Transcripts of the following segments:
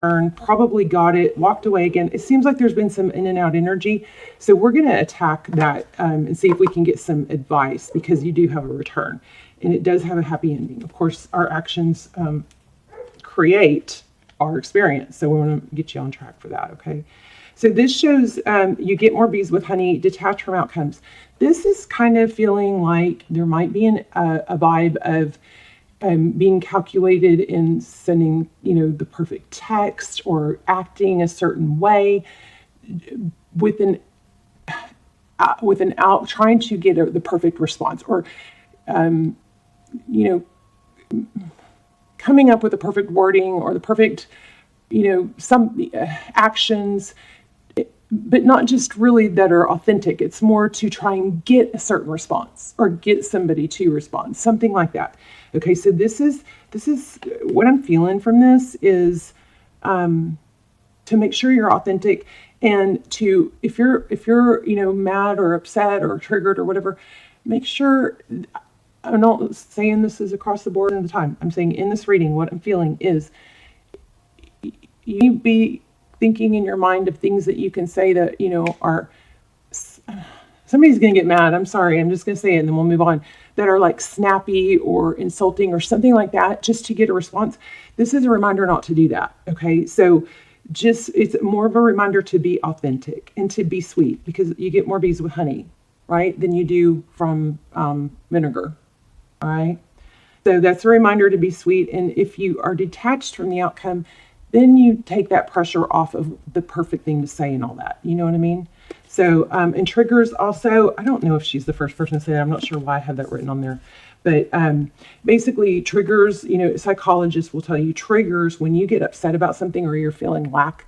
probably got it, walked away again. It seems like there's been some in and out energy. So we're going to attack that and see if we can get some advice, because you do have a return and it does have a happy ending. Of course, our actions create our experience. So we want to get you on track for that. Okay. So this shows you get more bees with honey, detach from outcomes. This is kind of feeling like there might be a vibe of being calculated in sending, the perfect text or acting a certain way with an out, trying to get the perfect response, or, coming up with the perfect wording or the perfect, some actions, but not just really that are authentic. It's more to try and get a certain response or get somebody to respond, something like that. Okay, so this is what I'm feeling from this is to make sure you're authentic, and to if you're mad or upset or triggered or whatever, make sure. I'm not saying this is across the board all the time. I'm saying in this reading, what I'm feeling is you be thinking in your mind of things that you can say that are. Somebody's going to get mad. I'm sorry. I'm just going to say it and then we'll move on. That are like snappy or insulting or something like that, just to get a response. This is a reminder not to do that. Okay. So it's more of a reminder to be authentic and to be sweet, because you get more bees with honey, right, than you do from vinegar. All right. So that's a reminder to be sweet. And if you are detached from the outcome, then you take that pressure off of the perfect thing to say and all that. You know what I mean? So, and triggers also, I don't know if she's the first person to say that. I'm not sure why I have that written on there. But basically triggers, psychologists will tell you triggers when you get upset about something or you're feeling like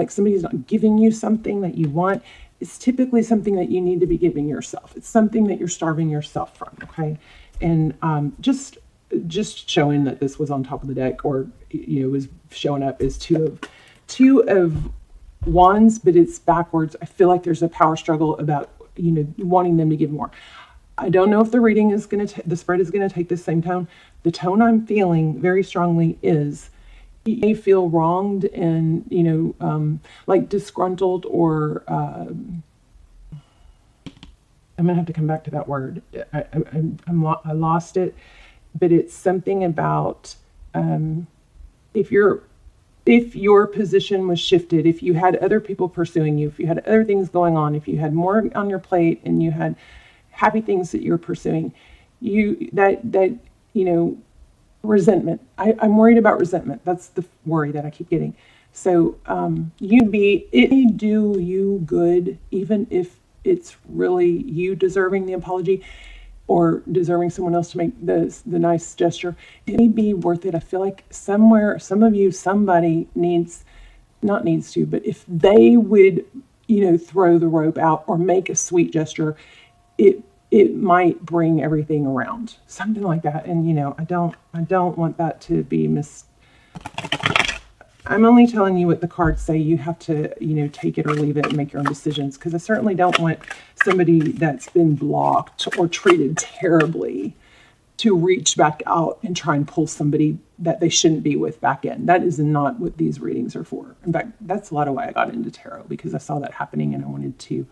somebody's not giving you something that you want. It's typically something that you need to be giving yourself. It's something that you're starving yourself from. Okay. And just showing that this was on top of the deck, or, was showing up as two of wands, but it's backwards. I feel like there's a power struggle about, wanting them to give more. I don't know if the reading is the spread is going to take the same tone. The tone I'm feeling very strongly is you may feel wronged and, like disgruntled, or I'm going to have to come back to that word. I lost it, but it's something about if your position was shifted, if you had other people pursuing you, if you had other things going on, if you had more on your plate and you had happy things that you were pursuing, resentment. I'm worried about resentment. That's the worry that I keep getting. So it may do you good, even if it's really you deserving the apology or deserving someone else to make the nice gesture. It may be worth it. I feel like somewhere, somebody not needs to, but if they would, throw the rope out or make a sweet gesture, it might bring everything around, something like that. And, I don't want that to be I'm only telling you what the cards say. You have to, take it or leave it and make your own decisions, because I certainly don't want somebody that's been blocked or treated terribly to reach back out and try and pull somebody that they shouldn't be with back in. That is not what these readings are for. In fact, that's a lot of why I got into tarot, because I saw that happening and I wanted to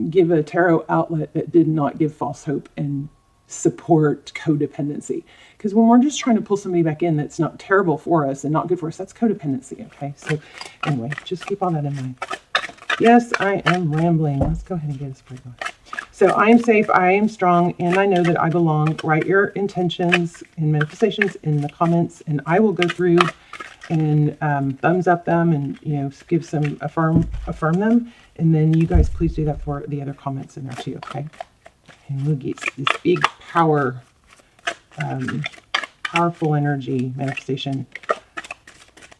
give a tarot outlet that did not give false hope and support codependency. Because when we're just trying to pull somebody back in that's not terrible for us and not good for us, that's codependency. Okay. So anyway, just keep all that in mind. Yes, I am rambling. Let's go ahead and get a spread going. So I am safe, I am strong, and I know that I belong. Write your intentions and manifestations in the comments, and I will go through and thumbs up them and, give some affirm them. And then you guys please do that for the other comments in there too. Okay. And we'll get this big powerful energy manifestation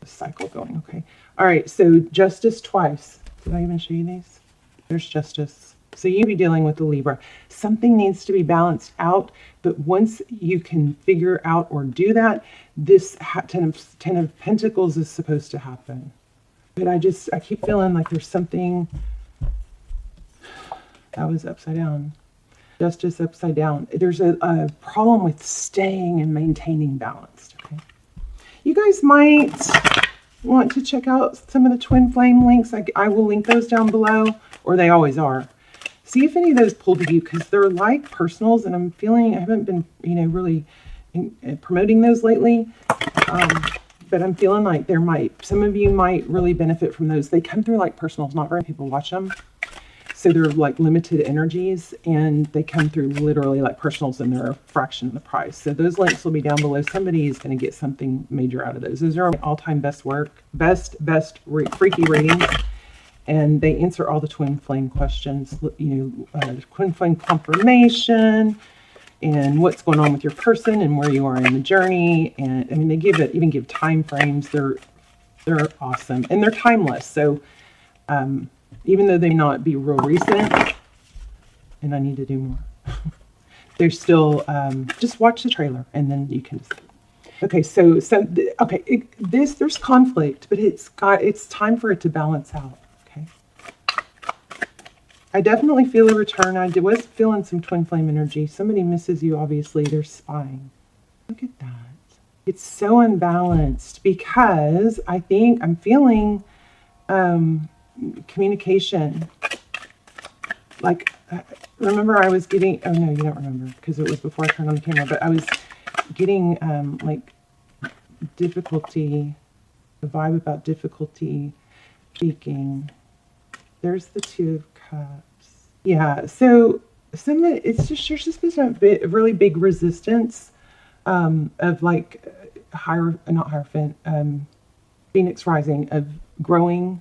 cycle going. Okay. All right. So justice twice. Did I even show you these? There's justice. So you'll be dealing with the Libra. Something needs to be balanced out, but once you can figure out or do that, this Ten of Pentacles is supposed to happen. But I keep feeling like there's something that was upside down. Justice upside down. There's a problem with staying and maintaining balance. Okay. You guys might want to check out some of the twin flame links. I will link those down below, or they always are. See if any of those pull to you, because they're like personals, and I'm feeling I haven't been, really promoting those lately. But I'm feeling like some of you might really benefit from those. They come through like personals, not very many people watch them. So they're like limited energies, and they come through literally like personals, and they're a fraction of the price. So those links will be down below. Somebody is going to get something major out of those. Those are my all-time best freaky readings. And they answer all the twin flame questions, twin flame confirmation, and what's going on with your person and where you are in the journey. And I mean, they even give time frames. They're awesome, and they're timeless. So even though they may not be real recent, and I need to do more, they're still just watch the trailer and then you can. Okay, there's conflict, but it's time for it to balance out. Okay, I definitely feel a return. I was feeling some twin flame energy. Somebody misses you, obviously. They're spying. Look at that. It's so unbalanced because I think I'm feeling communication. Like, remember I was getting, oh no, you don't remember because it was before I turned on the camera, but I was getting like difficulty, the vibe about difficulty speaking. There's the Two of Cups. Yeah, so there's just been a really big resistance of like Phoenix rising, of growing,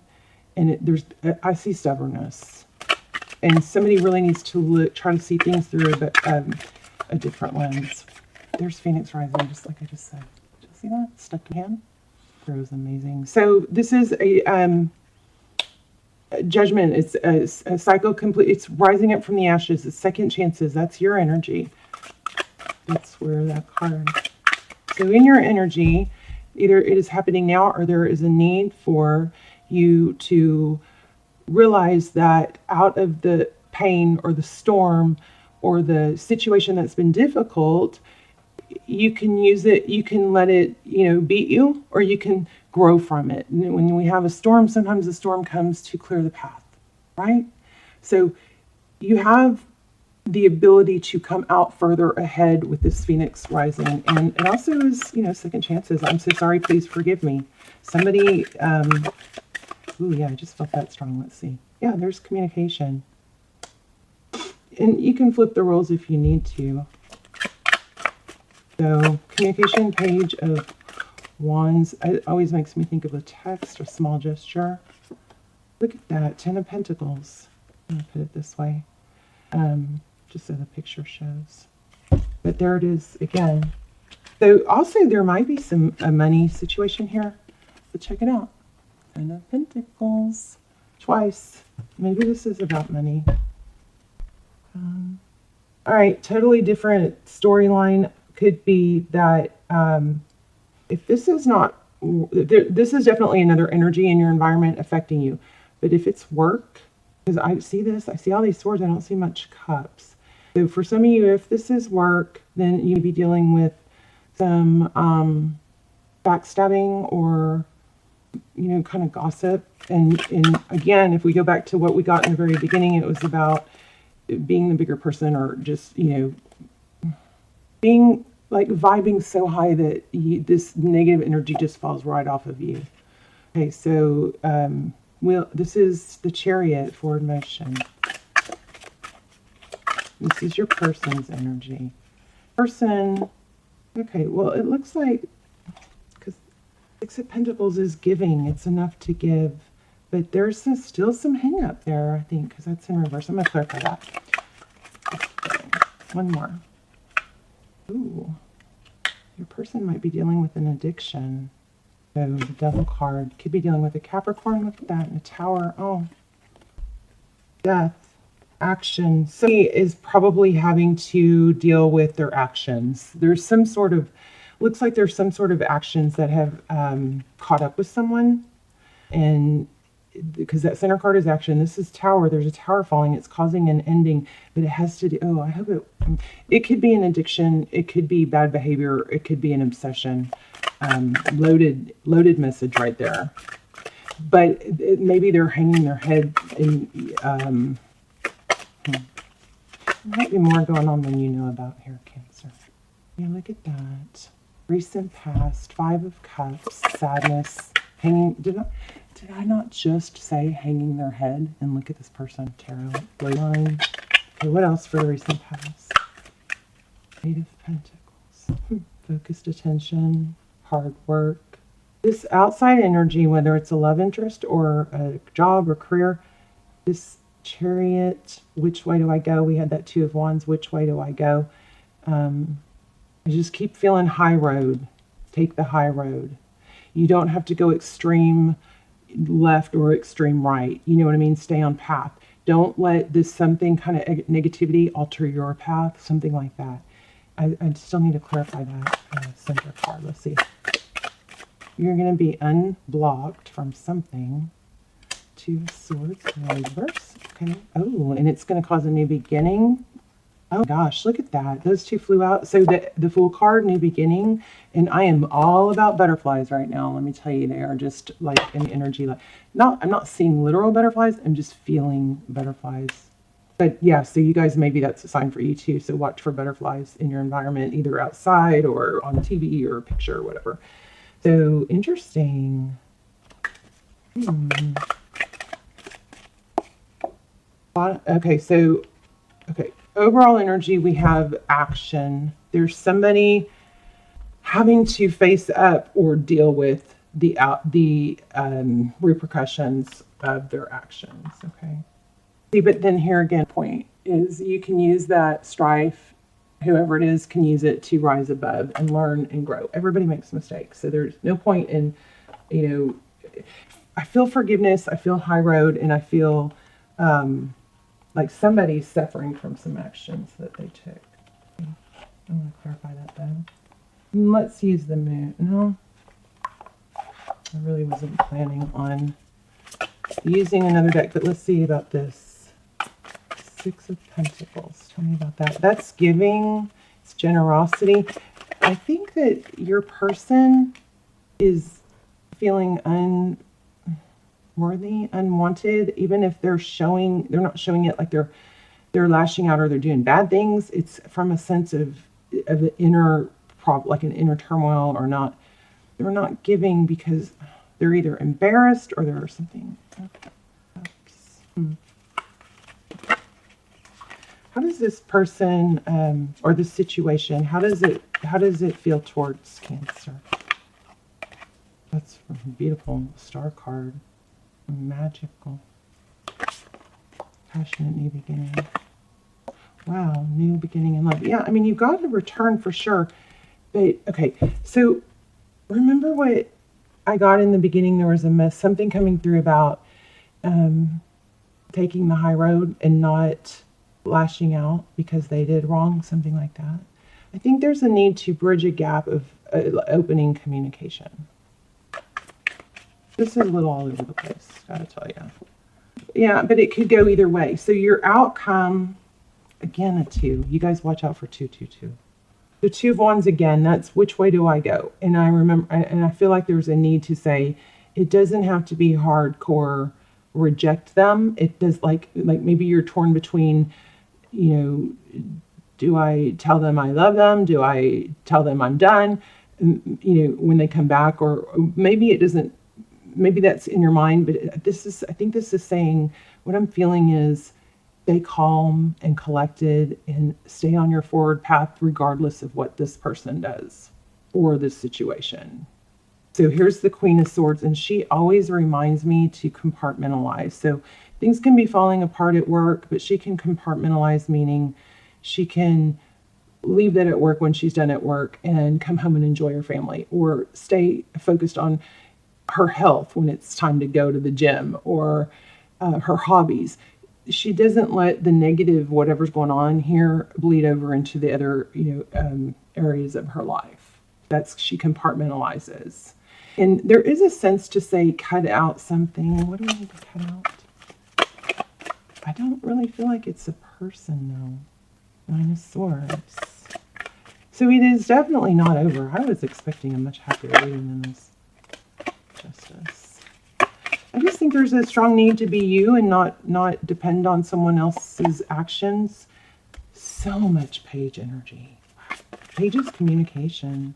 and I see stubbornness, and somebody really needs to try to see things through a different lens. There's Phoenix rising, just like I just said. Did you see that? Stuck in hand. That was amazing. So this is a judgment. It's a cycle complete. It's rising up from the ashes. It's second chances. That's your energy. That's where that card. So in your energy, either it is happening now, or there is a need for you to realize that out of the pain or the storm or the situation that's been difficult, you can use it, you can let it, beat you, or you can grow from it. And when we have a storm, sometimes the storm comes to clear the path, right? So you have the ability to come out further ahead with this Phoenix rising. And it also is, second chances. I'm so sorry, please forgive me. Somebody, ooh, yeah, I just felt that strong. Let's see. Yeah, there's communication. And you can flip the roles if you need to. So communication, Page of Wands. It always makes me think of a text or small gesture. Look at that, Ten of Pentacles. I'm going to put it this way. Just so the picture shows. But there it is again. So also there might be a money situation here. But check it out. Ten of Pentacles. Twice. Maybe this is about money. All right, totally different storyline. Could be that if this is not, this is definitely another energy in your environment affecting you. But if it's work, because I see all these swords, I don't see much cups. So for some of you, if this is work, then you'd be dealing with some backstabbing or, kind of gossip. And again, if we go back to what we got in the very beginning, it was about being the bigger person, or just, being like vibing so high that this negative energy just falls right off of you. Okay, so this is the Chariot, forward motion. This is your person's energy. Person, okay, well, it looks like, because Six of Pentacles is giving, it's enough to give, but there's still some hang up there, I think, because that's in reverse. I'm going to clarify that. One more. Ooh, your person might be dealing with an addiction. So the Devil card could be dealing with a Capricorn. Look at that, and a Tower. Oh, death, action. Somebody is probably having to deal with their actions. There's some sort of, looks like there's some sort of actions that have caught up with someone, and because that center card is action. This is Tower. There's a tower falling. It's causing an ending, but it has to do, I hope it could be an addiction. It could be bad behavior. It could be an obsession. loaded message right there. But maybe they're hanging their head in, there might be more going on than you know about here, Cancer. Yeah, look at that. Recent past, 5 of Cups, sadness, hanging. Did I not just say hanging their head? And look at this person, tarot, blue line. Okay, what else for the recent past? 8 of Pentacles. Focused attention, hard work. This outside energy, whether it's a love interest or a job or career, this Chariot, which way do I go? We had that 2 of Wands, which way do I go? I just keep feeling high road. Take the high road. You don't have to go extreme left or extreme right. You know what I mean? Stay on path. Don't let this something kind of negativity alter your path, something like that. I still need to clarify that center card. Let's see. You're going to be unblocked from something. 2 of Swords, reverse. Okay. Oh, and it's going to cause a new beginning. Oh gosh, look at that. Those 2 flew out. So the Fool card, new beginning. And I am all about butterflies right now. Let me tell you, they are just like an energy. Like, I'm not seeing literal butterflies. I'm just feeling butterflies. But yeah, so you guys, maybe that's a sign for you too. So watch for butterflies in your environment, either outside or on TV or a picture or whatever. So interesting. Okay, so, overall energy, we have action. There's somebody having to face up or deal with the repercussions of their actions, okay? See, but then here again, point is you can use that strife, whoever it is can use it to rise above and learn and grow. Everybody makes mistakes, so there's no point in, I feel forgiveness, I feel high road, and I feel like somebody's suffering from some actions that they took. I'm going to clarify that though. Let's use the moon. No, I really wasn't planning on using another deck, but let's see about this. 6 of Pentacles. Tell me about that. That's giving. It's generosity. I think that your person is feeling unworthy, unwanted, even if they're not showing it like they're lashing out or they're doing bad things. It's from a sense of an inner problem, like an inner turmoil, or not. They're not giving because they're either embarrassed or there's something. How does this person or this situation, how does it feel towards Cancer? That's a beautiful star card. Magical. Passionate new beginning. Wow, new beginning in love. Yeah, I mean, you've got a return for sure. But, okay, so remember what I got in the beginning? There was something coming through about taking the high road and not lashing out because they did wrong, something like that. I think there's a need to bridge a gap of opening communication. This is a little all over the place, gotta tell you. Yeah, but it could go either way. So your outcome, again, a 2. You guys watch out for 2, 2, 2. The 2 of Wands again, that's which way do I go? And I remember, and I feel like there's a need to say, it doesn't have to be hardcore reject them. It does, like maybe you're torn between, do I tell them I love them? Do I tell them I'm done? When they come back, or maybe it doesn't, maybe that's in your mind, but I think this is saying, what I'm feeling is stay calm and collected and stay on your forward path regardless of what this person does or this situation. So here's the Queen of Swords, and she always reminds me to compartmentalize. So things can be falling apart at work, but she can compartmentalize, meaning she can leave that at work when she's done at work and come home and enjoy her family, or stay focused on her health when it's time to go to the gym, or her hobbies. She doesn't let the negative, whatever's going on here, bleed over into the other, areas of her life. She compartmentalizes. And there is a sense to say, cut out something. What do we need to cut out? I don't really feel like it's a person, though. 9 of Swords. So it is definitely not over. I was expecting a much happier reading than this. Justice. I just think there's a strong need to be you and not depend on someone else's actions. So much page energy. Page is communication.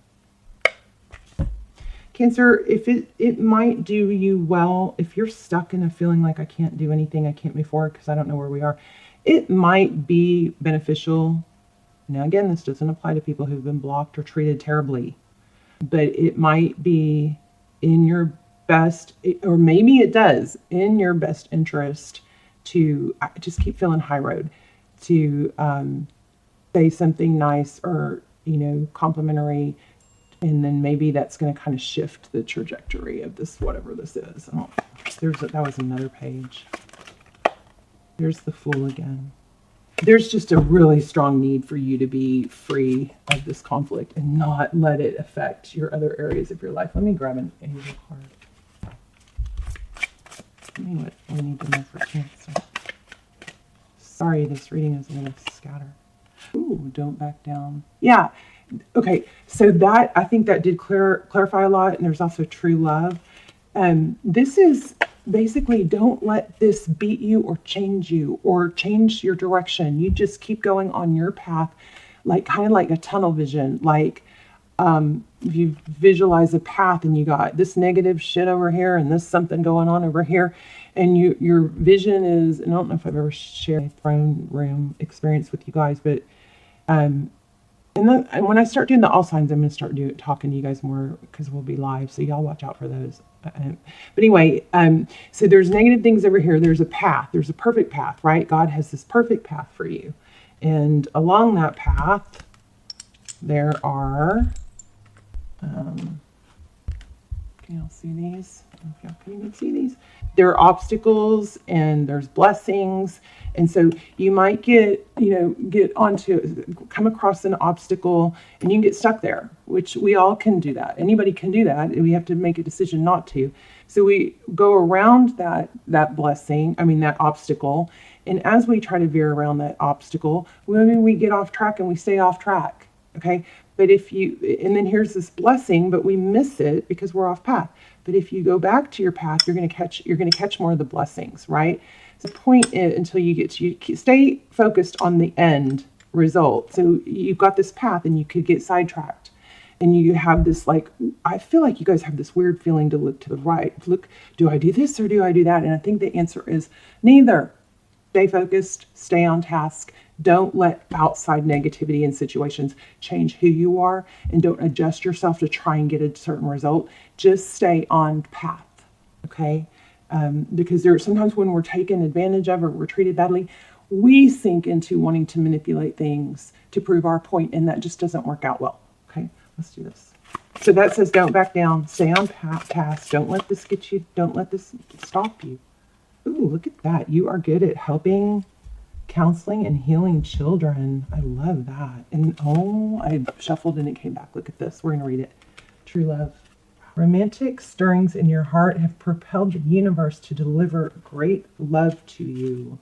Cancer, if it might do you well if you're stuck in a feeling like I can't do anything, I can't move forward because I don't know where we are. It might be beneficial. Now again, this doesn't apply to people who've been blocked or treated terribly, but it might be in your best, or maybe it does, in your best interest to just keep feeling high road, to say something nice or, complimentary. And then maybe that's going to kind of shift the trajectory of this, whatever this is. That was another page. There's the Fool again. There's just a really strong need for you to be free of this conflict and not let it affect your other areas of your life. Let me grab an angel card. Tell me what we need to know for Cancer. Sorry, this reading is a little scattered. Ooh, don't back down. Yeah. Okay, so that, I think that did clarify a lot, and there's also true love. This is basically, don't let this beat you or change your direction. You just keep going on your path, kind of like a tunnel vision. Like if you visualize a path and you got this negative shit over here and this something going on over here, and your vision is, and I don't know if I've ever shared a throne room experience with you guys, but and when I start doing the all signs, I'm going to start talking to you guys more because we'll be live. So y'all watch out for those. But anyway, so there's negative things over here. There's a path. There's a perfect path, right? God has this perfect path for you. And along that path, there are, can y'all see these? I don't know if y'all can even see these. There are obstacles and there's blessings. And so you might come across an obstacle and you can get stuck there, which we all can do that. Anybody can do that. And we have to make a decision not to. So we go around that obstacle. And as we try to veer around that obstacle, we get off track and we stay off track. Okay. But and then here's this blessing, but we miss it because we're off path. But if you go back to your path, you're going to catch more of the blessings, right? The point is, until you stay focused on the end result. So you've got this path and you could get sidetracked and you have this, I feel like you guys have this weird feeling to look to the right. Look, do I do this or do I do that? And I think the answer is neither. Stay focused, stay on task. Don't let outside negativity and situations change who you are, and don't adjust yourself to try and get a certain result. Just stay on path, okay? Because there are sometimes when we're taken advantage of or we're treated badly, we sink into wanting to manipulate things to prove our point, and that just doesn't work out well. Okay, let's do this. So that says don't back down, stay on task, don't let this get you, don't let this stop you. Ooh, look at that. You are good at helping, counseling, and healing children. I love that. And I shuffled and it came back. Look at this. We're going to read it. True love. Romantic stirrings in your heart have propelled the universe to deliver great love to you.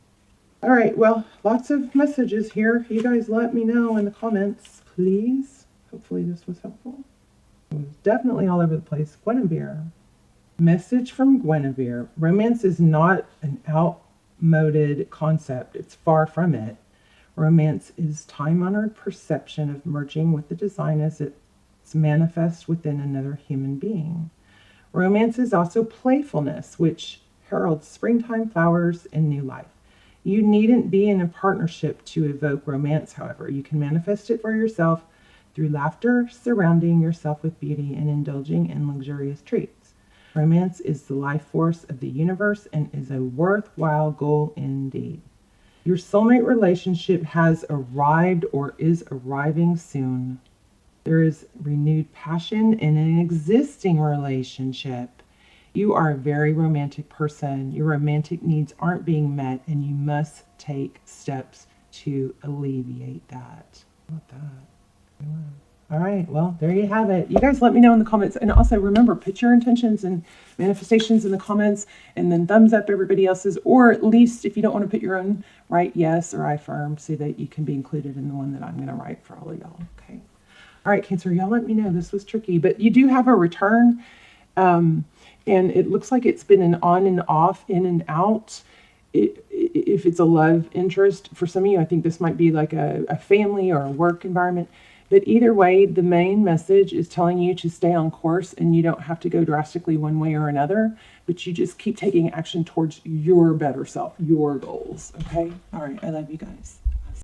All right, well, lots of messages here. You guys let me know in the comments, please. Hopefully this was helpful. It was definitely all over the place. Guinevere. Message from Guinevere. Romance is not an outmoded concept. It's far from it. Romance is time-honored perception of merging with the divine as it's manifest within another human being. Romance is also playfulness, which heralds springtime flowers and new life. You needn't be in a partnership to evoke romance, however. You can manifest it for yourself through laughter, surrounding yourself with beauty, and indulging in luxurious treats. Romance is the life force of the universe and is a worthwhile goal indeed. Your soulmate relationship has arrived or is arriving soon. There is renewed passion in an existing relationship. You are a very romantic person. Your romantic needs aren't being met, and you must take steps to alleviate that. How about that? All right, well, there you have it. You guys let me know in the comments. And also remember, put your intentions and manifestations in the comments, and then thumbs up everybody else's, or at least if you don't want to put your own, write yes or I affirm so that you can be included in the one that I'm going to write for all of y'all. Okay. All right, Cancer, y'all let me know. This was tricky, but you do have a return. And it looks like it's been an on and off, in and out. If it's a love interest, for some of you, I think this might be like a family or a work environment. But either way, the main message is telling you to stay on course, and you don't have to go drastically one way or another, but you just keep taking action towards your better self, your goals. Okay? All right. I love you guys.